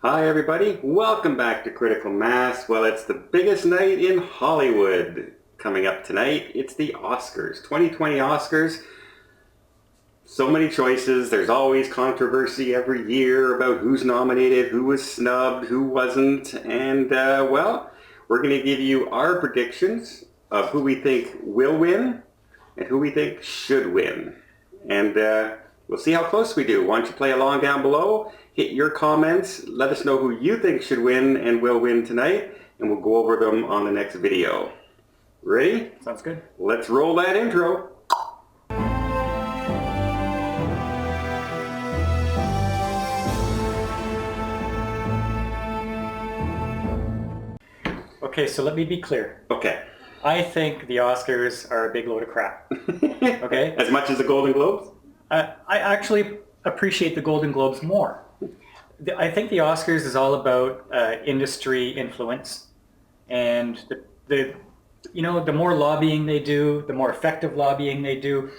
Hi everybody, welcome back to Critical Mass. Well, it's the biggest night in Hollywood coming up tonight. It's the Oscars, 2020 Oscars. So many choices, there's always controversy every year about who's nominated, who was snubbed, who wasn't, and well, we're going to give you our predictions of who we think will win and who we think should win. And we'll see how close we do. Why don't you play along down below? Hit your comments. Let us know who you think should win and will win tonight. And we'll go over them on the next video. Ready? Sounds good. Let's roll that intro. Okay, so let me be clear. Okay. I think the Oscars are a big load of crap. Okay? As much as the Golden Globes? I actually appreciate the Golden Globes more. I think the Oscars is all about industry influence, and the more lobbying they do, the more effective lobbying they do.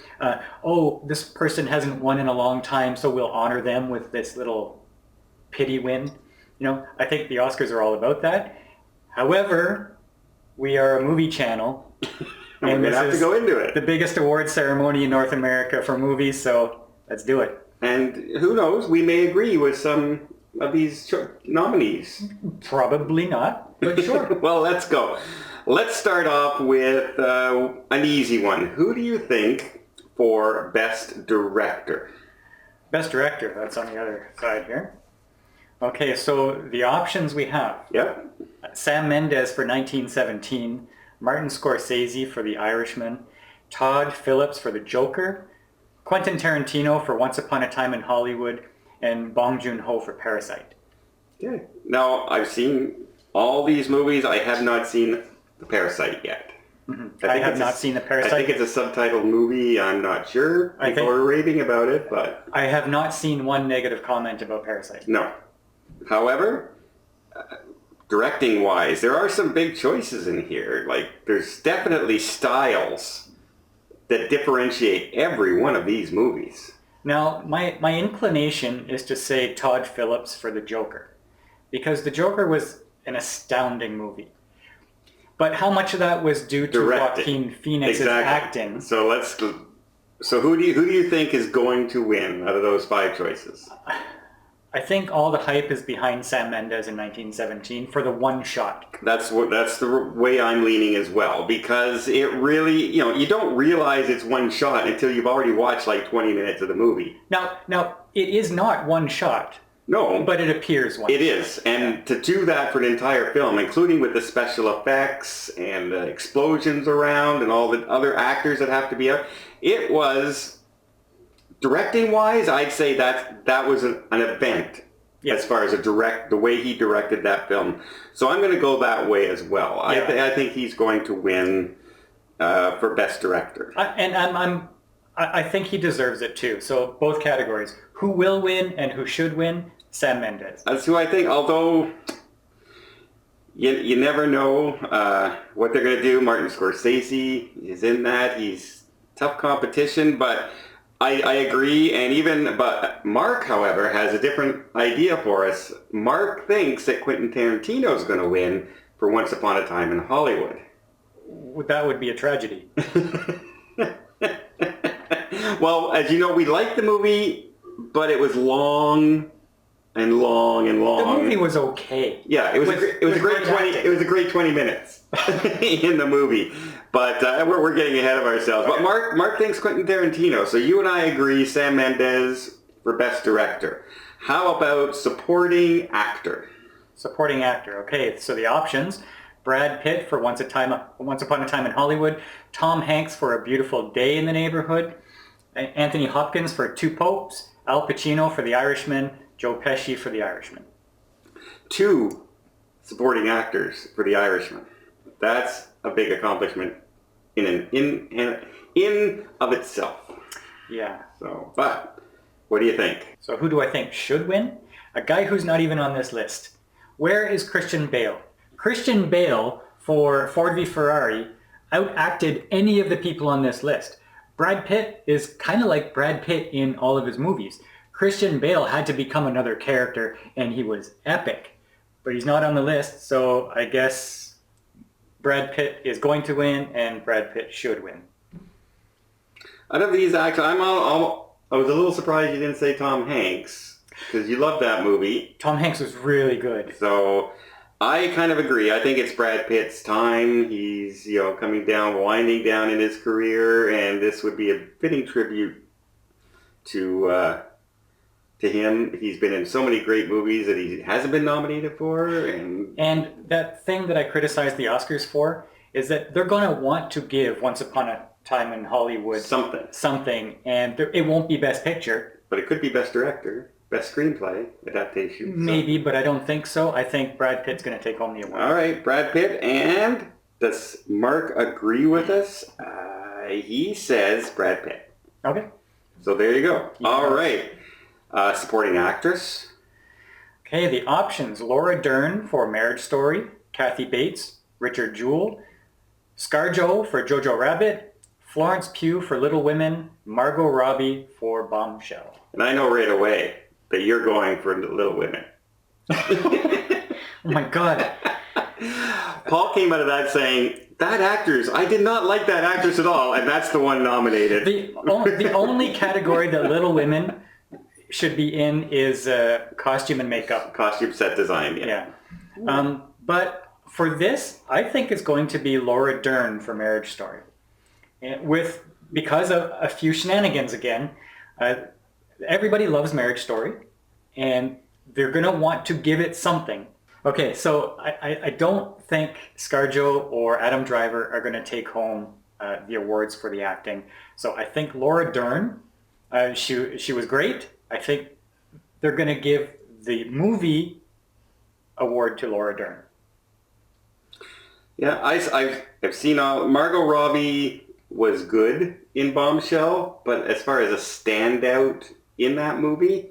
Oh, this person hasn't won in a long time, so we'll honor them with this little pity win. I think the Oscars are all about that. However, we are a movie channel, and we're going to have to go into it. The biggest award ceremony in North America for movies, so let's do it. And who knows, we may agree with some of these nominees. Probably not, but sure. Well, let's go. Let's start off with an easy one. Who do you think for Best Director? Best Director, that's on the other side here. Okay, so the options we have. Yep. Sam Mendes for 1917, Martin Scorsese for The Irishman, Todd Phillips for The Joker, Quentin Tarantino for Once Upon a Time in Hollywood, and Bong Joon-ho for Parasite. Okay. Now, I've seen all these movies. I have not seen The Parasite yet. Mm-hmm. I have not seen The Parasite. I think it's a subtitled movie. I'm not sure. People are raving about it, but... I have not seen one negative comment about Parasite. No. However, directing-wise, there are some big choices in here. Like, there's definitely styles that differentiate every one of these movies. Now, my inclination is to say Todd Phillips for The Joker, because The Joker was an astounding movie. But how much of that was due to Joaquin Phoenix's acting? So who do you think is going to win out of those five choices? I think all the hype is behind Sam Mendes in 1917 for the one shot. That's the way I'm leaning as well, because it really, you don't realize it's one shot until you've already watched like 20 minutes of the movie. Now it is not one shot. No. But it appears one shot. It is, and to do that for an entire film, including with the special effects and the explosions around and all the other actors that have to be out, it was... Directing-wise, I'd say that was an event as far as the way he directed that film. So I'm going to go that way as well. Yeah. I think he's going to win for Best Director. I think he deserves it too. So both categories. Who will win and who should win? Sam Mendes. That's who I think, although you never know what they're going to do. Martin Scorsese is in that. He's tough competition, but... I agree, but Mark, however, has a different idea for us. Mark thinks that Quentin Tarantino is going to win for Once Upon a Time in Hollywood. That would be a tragedy. Well, as you know, we liked the movie, but it was long and long and long. The movie was okay. Yeah, it was a great 20 minutes in the movie. But we're getting ahead of ourselves. Okay. But Mark thinks Quentin Tarantino. So you and I agree, Sam Mendes for Best Director. How about Supporting Actor? Supporting Actor. Okay, so the options. Brad Pitt for Once Upon a Time in Hollywood. Tom Hanks for A Beautiful Day in the Neighborhood. Anthony Hopkins for Two Popes. Al Pacino for The Irishman. Joe Pesci for The Irishman. 2 supporting actors for The Irishman. That's a big accomplishment in of itself. Yeah. So, but what do you think? So who do I think should win? A guy who's not even on this list. Where is Christian Bale? Christian Bale for Ford v Ferrari outacted any of the people on this list. Brad Pitt is kind of like Brad Pitt in all of his movies. Christian Bale had to become another character, and he was epic. But he's not on the list, so I guess Brad Pitt is going to win, and Brad Pitt should win. Out of these actors, I was a little surprised you didn't say Tom Hanks, because you love that movie. Tom Hanks was really good. So I kind of agree. I think it's Brad Pitt's time. He's, coming down, winding down in his career, and this would be a fitting tribute to him. He's been in so many great movies that he hasn't been nominated for. And that thing that I criticize the Oscars for is that they're going to want to give Once Upon a Time in Hollywood something, and it won't be Best Picture. But it could be Best Director, Best Screenplay adaptation. Maybe, but I don't think so. I think Brad Pitt's going to take home the award. All right, Brad Pitt. And does Mark agree with us? He says Brad Pitt. Okay. So there you go. All right. Supporting actress. Okay, the options. Laura Dern for Marriage Story, Kathy Bates, Richard Jewell, ScarJo for Jojo Rabbit, Florence Pugh for Little Women, Margot Robbie for Bombshell. And I know right away that you're going for Little Women. Oh my God. Paul came out of that saying, that actress, I did not like that actress at all, and that's the one nominated. The only category that Little Women should be in is costume and makeup. Costume set design, yeah. But for this, I think it's going to be Laura Dern for Marriage Story. Because of a few shenanigans again, everybody loves Marriage Story, and they're going to want to give it something. Okay, so I don't think ScarJo or Adam Driver are going to take home the awards for the acting. So I think Laura Dern, she was great. I think they're going to give the movie award to Laura Dern. Yeah, I've seen Margot Robbie was good in Bombshell, but as far as a standout in that movie,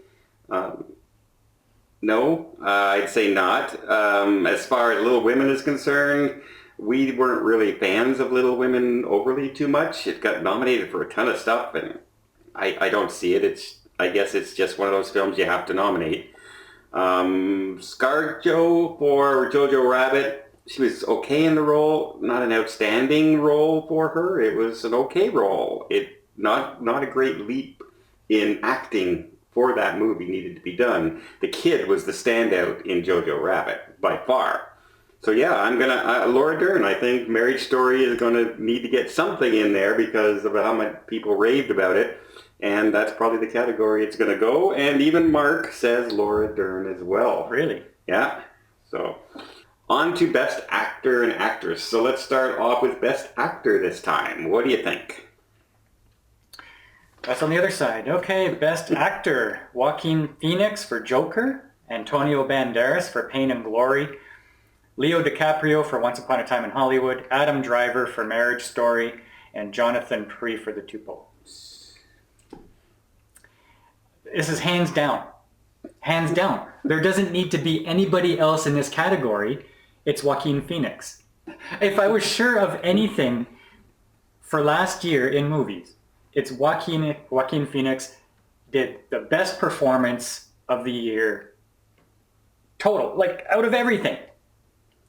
no, I'd say not. As far as Little Women is concerned, we weren't really fans of Little Women overly too much. It got nominated for a ton of stuff, and I don't see it. I guess it's just one of those films you have to nominate. ScarJo for Jojo Rabbit. She was okay in the role, not an outstanding role for her. It was an okay role. Not a great leap in acting for that movie needed to be done. The kid was the standout in Jojo Rabbit by far. So yeah, I'm gonna Laura Dern. I think Marriage Story is gonna need to get something in there because of how much people raved about it, and that's probably the category it's gonna go. And even Mark says Laura Dern as well. Really? Yeah. So. On to Best Actor and Actress. So let's start off with Best Actor this time. What do you think? That's on the other side. Okay, Best Actor. Joaquin Phoenix for Joker, Antonio Banderas for Pain and Glory, Leo DiCaprio for Once Upon a Time in Hollywood, Adam Driver for Marriage Story, and Jonathan Pryce for The Two Popes. This is hands down. Hands down. There doesn't need to be anybody else in this category. It's Joaquin Phoenix. If I was sure of anything for last year in movies, it's Joaquin Phoenix did the best performance of the year total, like out of everything.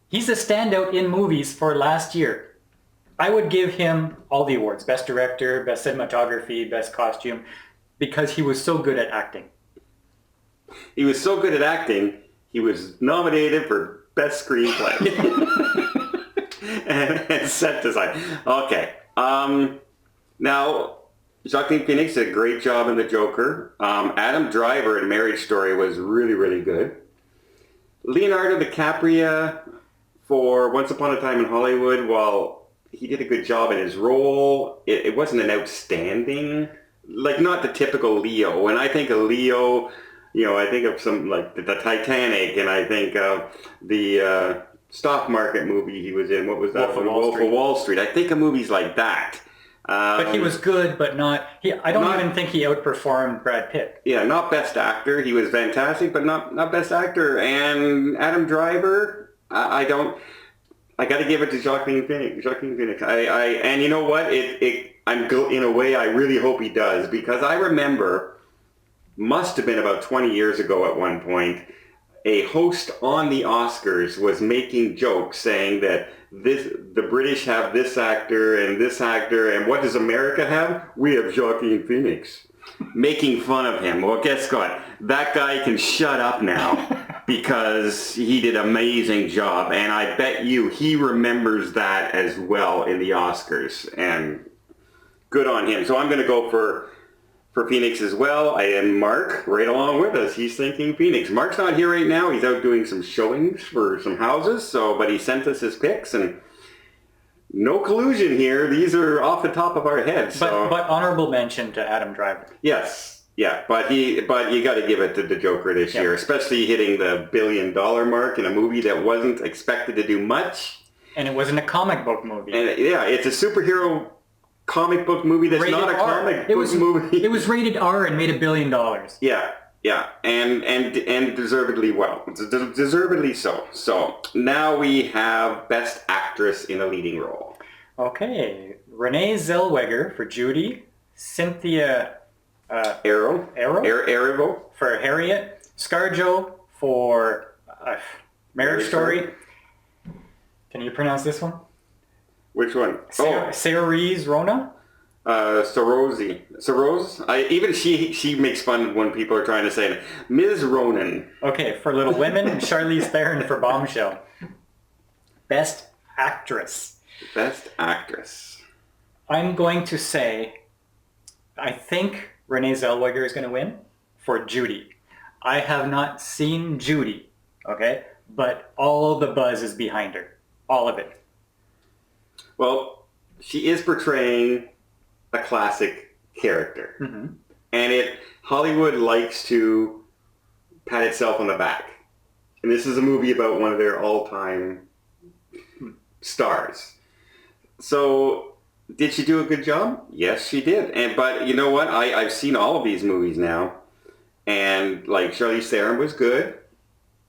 He's a standout in movies for last year. I would give him all the awards, Best Director, Best Cinematography, Best Costume, because he was so good at acting. He was so good at acting, he was nominated for Best Screenplay. and set design. Okay. Now, Joaquin Phoenix did a great job in The Joker. Adam Driver in Marriage Story was really, really good. Leonardo DiCaprio for Once Upon a Time in Hollywood, while he did a good job in his role, it wasn't an outstanding, like not the typical Leo. When I think of Leo, I think of some like the Titanic, and I think of the stock market movie he was in. What was that? Wolf of Wall Street. I think of movies like that. But he was good, but not. I don't even think he outperformed Brad Pitt. Yeah, not Best Actor. He was fantastic, but not Best Actor. And Adam Driver, I got to give it to Joaquin Phoenix. And you know what? In a way, I really hope he does, because I remember must have been about 20 years ago at one point, a host on the Oscars was making jokes saying that the British have this actor, and what does America have? We have Joaquin Phoenix. Making fun of him. Well, guess what? That guy can shut up now because he did an amazing job, and I bet you he remembers that as well in the Oscars, and good on him. So I'm going to go for Phoenix as well. And Mark, right along with us, he's thinking Phoenix. Mark's not here right now. He's out doing some showings for some houses, but he sent us his picks, and no collusion here. These are off the top of our heads. But honorable mention to Adam Driver. Yes, yeah, but you got to give it to the Joker this year, especially hitting the $1 billion mark in a movie that wasn't expected to do much. And it wasn't a comic book movie. And it's a superhero comic book movie that's rated not a R. comic book movie. It was rated R and made $1 billion. Yeah, and deservedly well. Deservedly so. So now we have Best Actress in a Leading Role. Okay, Renee Zellweger for Judy, Cynthia Erivo for Harriet, ScarJo for Marriage Story. Can you pronounce this one? Which one? Cerise Rona? Sarose. Even she makes fun when people are trying to say it. Ms. Ronan. Okay, for Little Women, Charlize Theron for Bombshell. Best Actress. Best Actress. I'm going to say, I think Renee Zellweger is going to win for Judy. I have not seen Judy, okay? But all the buzz is behind her. All of it. Well, she is portraying a classic character. Mm-hmm. And Hollywood likes to pat itself on the back. And this is a movie about one of their all-time stars. So, did she do a good job? Yes, she did. But you know what? I've seen all of these movies now. And like Charlize Theron was good.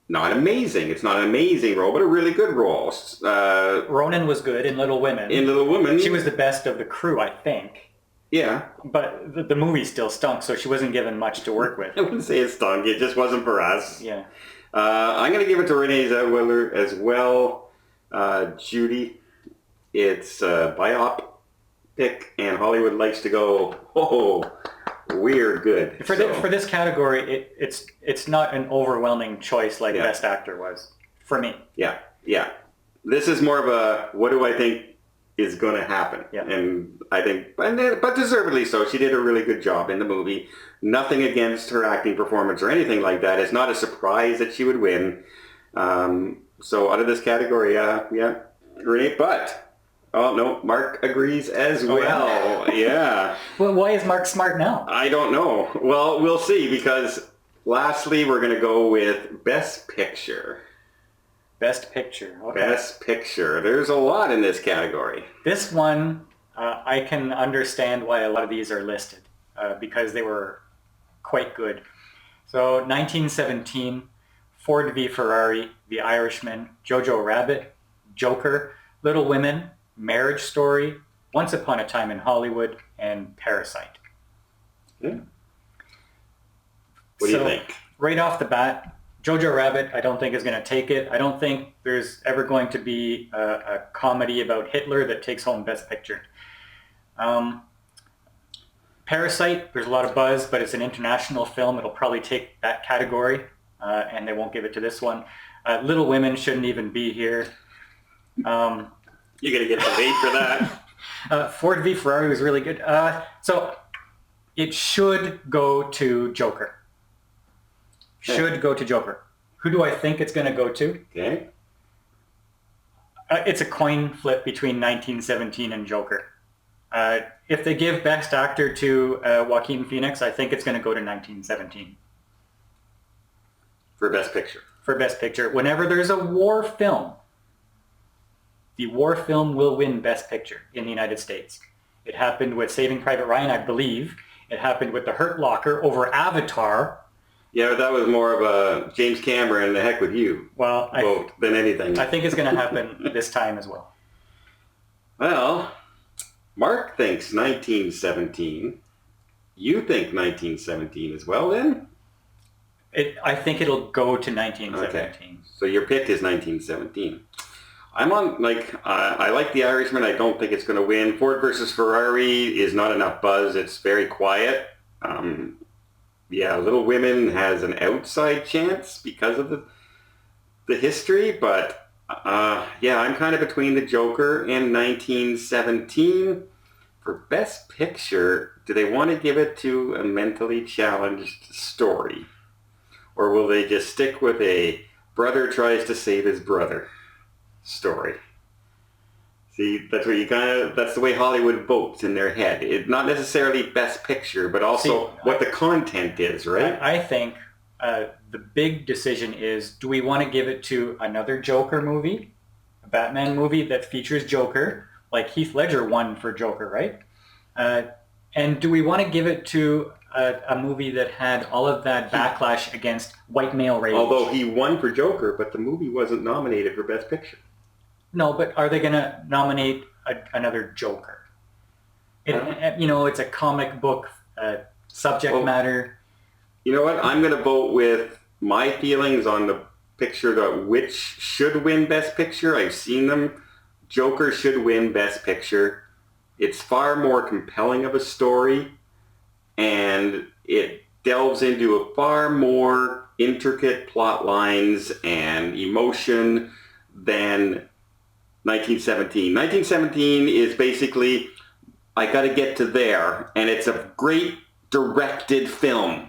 Not amazing. It's not an amazing role, but a really good role. Ronan was good in Little Women. In Little Women. She was the best of the crew, I think. Yeah. But the movie still stunk, so she wasn't given much to work with. I wouldn't say it stunk. It just wasn't for us. Yeah. I'm going to give it to Renee Zellweger as well. Judy, it's a biopic, and Hollywood likes to go, we're good. For this category, it's not an overwhelming choice like Best Actor was, for me. Yeah. This is more of a, what do I think is going to happen? Yeah. And I think, but deservedly so. She did a really good job in the movie. Nothing against her acting performance or anything like that. It's not a surprise that she would win. So out of this category, Renee, but... Oh, no, Mark agrees as well. Yeah. Well, why is Mark smart now? I don't know. Well, we'll see, because lastly, we're going to go with Best Picture. Best Picture. Okay. Best Picture. There's a lot in this category. This one, I can understand why a lot of these are listed, because they were quite good. So 1917, Ford v. Ferrari, The Irishman, Jojo Rabbit, Joker, Little Women, Marriage Story, Once Upon a Time in Hollywood, and Parasite. Yeah. What do you think? Right off the bat, Jojo Rabbit, I don't think is going to take it. I don't think there's ever going to be a comedy about Hitler that takes home Best Picture. Parasite, there's a lot of buzz, but it's an international film. It'll probably take that category, and they won't give it to this one. Little Women shouldn't even be here. You're going to get the bait for that. Ford v. Ferrari was really good. So it should go to Joker. Should go to Joker. Who do I think it's going to go to? Okay. It's a coin flip between 1917 and Joker. If they give Best Actor to Joaquin Phoenix, I think it's going to go to 1917. For Best Picture. For Best Picture. Whenever there's a war film, the war film will win Best Picture in the United States. It happened with Saving Private Ryan, I believe. It happened with The Hurt Locker over Avatar. Yeah, but that was more of a James Cameron, the heck with you vote than anything. I think it's going to happen this time as well. Well, Mark thinks 1917. You think 1917 as well, then? I think it'll go to Okay. 1917. So your pick is 1917. I'm on, I like The Irishman. I don't think it's going to win. Ford versus Ferrari is not enough buzz. It's very quiet. Yeah, Little Women has an outside chance because of the history, but yeah, I'm kind of between The Joker and 1917. For Best Picture, do they want to give it to a mentally challenged story? Or will they just stick with a brother tries to save his brother story? See, that's what that's the way Hollywood votes in their head. It's not necessarily Best Picture, but also what the content is, right? I think the big decision is, do we want to give it to another Joker movie, a Batman movie that features Joker, like Heath Ledger won for Joker, right? And do we want to give it to a movie that had all of that backlash against white male rage? Although he won for Joker, but the movie wasn't nominated for Best Picture. No, but are they going to nominate another Joker? It's a comic book subject matter. You know what? I'm going to vote with my feelings on the picture that which should win Best Picture. I've seen them. Joker should win Best Picture. It's far more compelling of a story, and it delves into a far more intricate plot lines and emotion than 1917. 1917 is basically, I got to get to there, and it's a great directed film.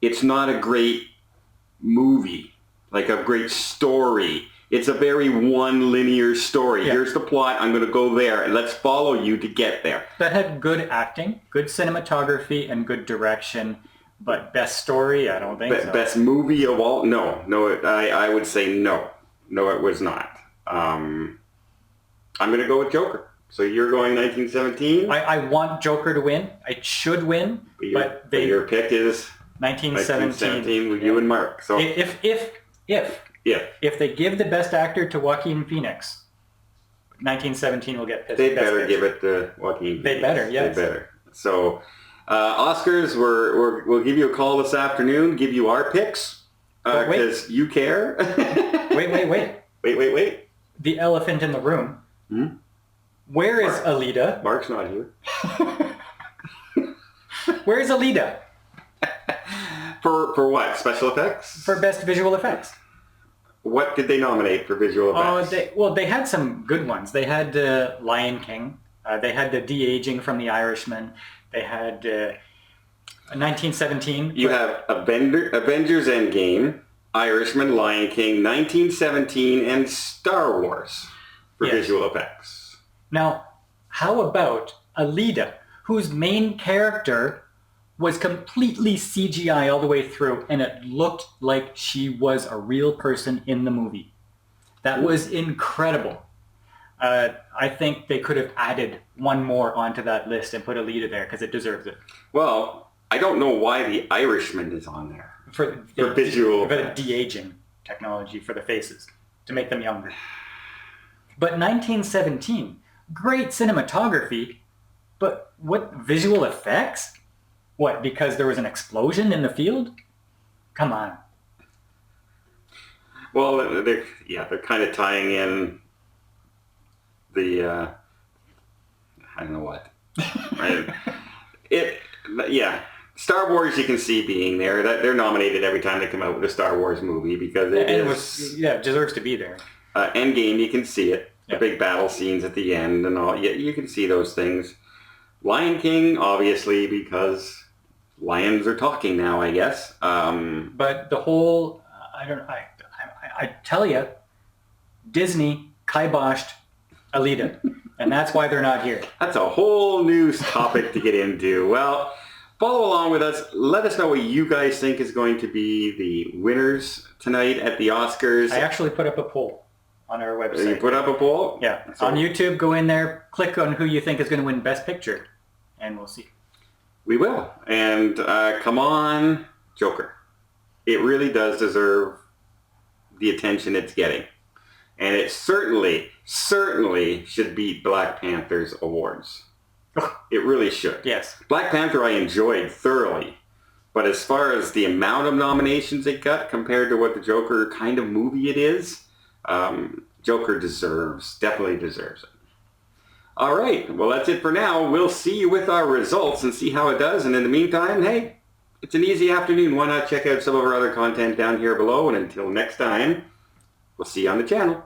It's not a great movie, like a great story. It's a very one linear story. Yeah. Here's the plot. I'm going to go there, and let's follow you to get there. That had good acting, good cinematography, and good direction. But best story, I don't think so. Best movie of all? No, I would say no. No, it was not. I'm going to go with Joker. So you're going 1917? I want Joker to win. It should win. But your pick is 1917 with you and Mark. So if they give the best actor to Joaquin Phoenix, 1917 will get pissed. They better give it to Joaquin Phoenix. They better, yes. They better. So Oscars, we'll give you a call this afternoon, give you our picks, because you care. Wait. The elephant in the room. Hmm? Where is Alita? Mark's not here. Where is Alita? For what? Special effects? For best visual effects. What did they nominate for visual effects? They had some good ones. They had Lion King. They had the de-aging from The Irishman. They had 1917. You have Avengers Endgame, Irishman, Lion King, 1917, and Star Wars for visual effects. Now, how about Alita, whose main character was completely CGI all the way through, and it looked like she was a real person in the movie. That was incredible. I think they could have added one more onto that list and put Alita there because it deserves it. Well, I don't know why The Irishman is on there. For visual effects. For the de-aging technology for the faces, to make them younger. But 1917, great cinematography, but what visual effects? What, because there was an explosion in the field? Come on. Well, they're kind of tying in the, I don't know what. Star Wars you can see being there. They're nominated every time they come out with a Star Wars movie because it deserves to be there. Endgame, you can see it. The big battle scenes at the end and all. Yeah, you can see those things. Lion King, obviously, because lions are talking now, I guess. But the whole, I tell you, Disney kiboshed Alita, and that's why they're not here. That's a whole new topic to get into. Well, follow along with us. Let us know what you guys think is going to be the winners tonight at the Oscars. I actually put up a poll on our website. You put up a poll? Yeah. So on YouTube, go in there, click on who you think is going to win Best Picture, and we'll see. We will. And come on, Joker. It really does deserve the attention it's getting. And it certainly should beat Black Panther's awards. It really should. Yes. Black Panther I enjoyed thoroughly. But as far as the amount of nominations it got compared to what the Joker kind of movie it is, Joker definitely deserves it. All right, well, that's it for now. We'll see you with our results and see how it does. And in the meantime, hey, it's an easy afternoon. Why not check out some of our other content down here below? And until next time, we'll see you on the channel.